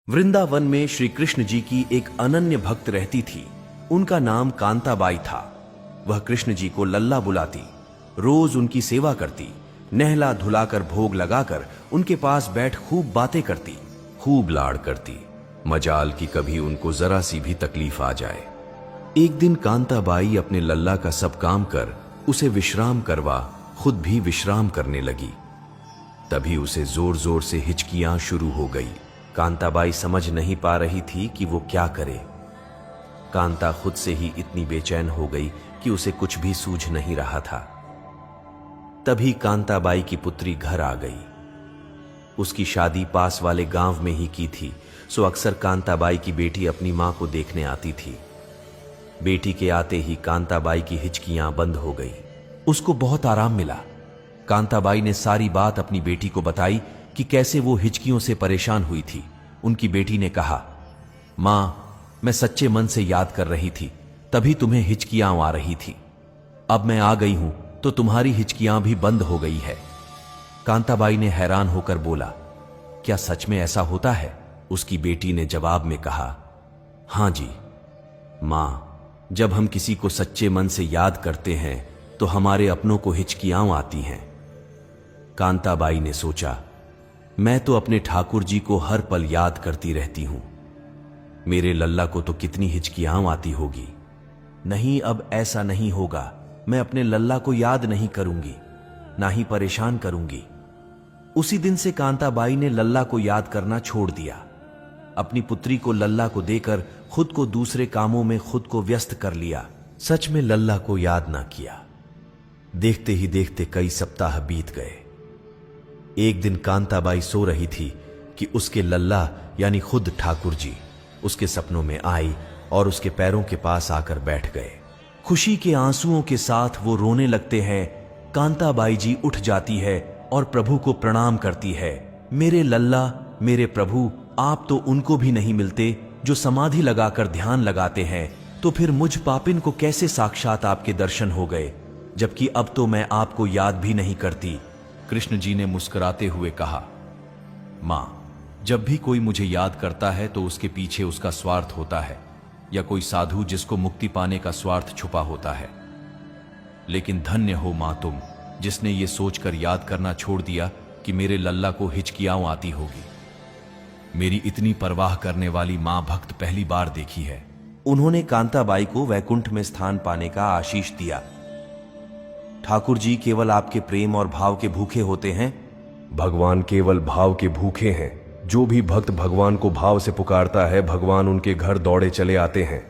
वृंदावन में श्री कृष्ण जी की एक अनन्य भक्त रहती थी। उनका नाम कांताबाई था। वह कृष्ण जी को लल्ला बुलाती, रोज उनकी सेवा करती, नहला धुलाकर भोग लगाकर उनके पास बैठ खूब बातें करती, खूब लाड़ करती। मजाल की कभी उनको जरा सी भी तकलीफ आ जाए। एक दिन कांताबाई अपने लल्ला का सब काम कर उसे विश्राम करवा खुद भी विश्राम करने लगी। तभी उसे जोर जोर से हिचकियां शुरू हो गई। कांताबाई समझ नहीं पा रही थी कि वो क्या करे। कांता खुद से ही इतनी बेचैन हो गई कि उसे कुछ भी सूझ नहीं रहा था। तभी कांताबाई की पुत्री घर आ गई। उसकी शादी पास वाले गांव में ही की थी, सो अक्सर कांताबाई की बेटी अपनी मां को देखने आती थी। बेटी के आते ही कांताबाई की हिचकियां बंद हो गई। उसको बहुत आराम मिला। कांताबाई ने सारी बात अपनी बेटी को बताई कि कैसे वो हिचकियों से परेशान हुई थी। उनकी बेटी ने कहा, मां, मैं सच्चे मन से याद कर रही थी, तभी तुम्हें हिचकियां आ रही थी। अब मैं आ गई हूं तो तुम्हारी हिचकियां भी बंद हो गई है। कांताबाई ने हैरान होकर बोला, क्या सच में ऐसा होता है? उसकी बेटी ने जवाब में कहा, हां जी मां, जब हम किसी को सच्चे मन से याद करते हैं तो हमारे अपनों को हिचकियां आती हैं। कांताबाई ने सोचा, मैं तो अपने ठाकुर जी को हर पल याद करती रहती हूं, मेरे लल्ला को तो कितनी हिचकियां आती होगी। नहीं, अब ऐसा नहीं होगा। मैं अपने लल्ला को याद नहीं करूंगी, ना ही परेशान करूंगी। उसी दिन से कांताबाई ने लल्ला को याद करना छोड़ दिया। अपनी पुत्री को लल्ला को देकर खुद को दूसरे कामों में खुद को व्यस्त कर लिया। सच में लल्ला को याद ना किया। देखते ही देखते कई सप्ताह बीत गए। एक दिन कांताबाई सो रही थी कि उसके लल्ला यानी खुद ठाकुर जी उसके सपनों में आई और उसके पैरों के पास आकर बैठ गए। खुशी के आंसुओं के साथ वो रोने लगते हैं। कांताबाई जी उठ जाती है और प्रभु को प्रणाम करती है। मेरे लल्ला, मेरे प्रभु, आप तो उनको भी नहीं मिलते जो समाधि लगाकर ध्यान लगाते हैं, तो फिर मुझ पापिन को कैसे साक्षात आपके दर्शन हो गए, जबकि अब तो मैं आपको याद भी नहीं करती। कृष्ण जी ने मुस्कुराते हुए कहा, मां, जब भी कोई मुझे याद करता है तो उसके पीछे उसका स्वार्थ होता है, या कोई साधु जिसको मुक्ति पाने का स्वार्थ छुपा होता है। लेकिन धन्य हो मां तुम, जिसने ये सोचकर याद करना छोड़ दिया कि मेरे लल्ला को हिचकियां आती होगी। मेरी इतनी परवाह करने वाली मां भक्त पहली बार देखी है। उन्होंने कांताबाई को वैकुंठ में स्थान पाने का आशीष दिया। ठाकुर जी केवल आपके प्रेम और भाव के भूखे होते हैं। भगवान केवल भाव के भूखे हैं। जो भी भक्त भगवान को भाव से पुकारता है, भगवान उनके घर दौड़े चले आते हैं।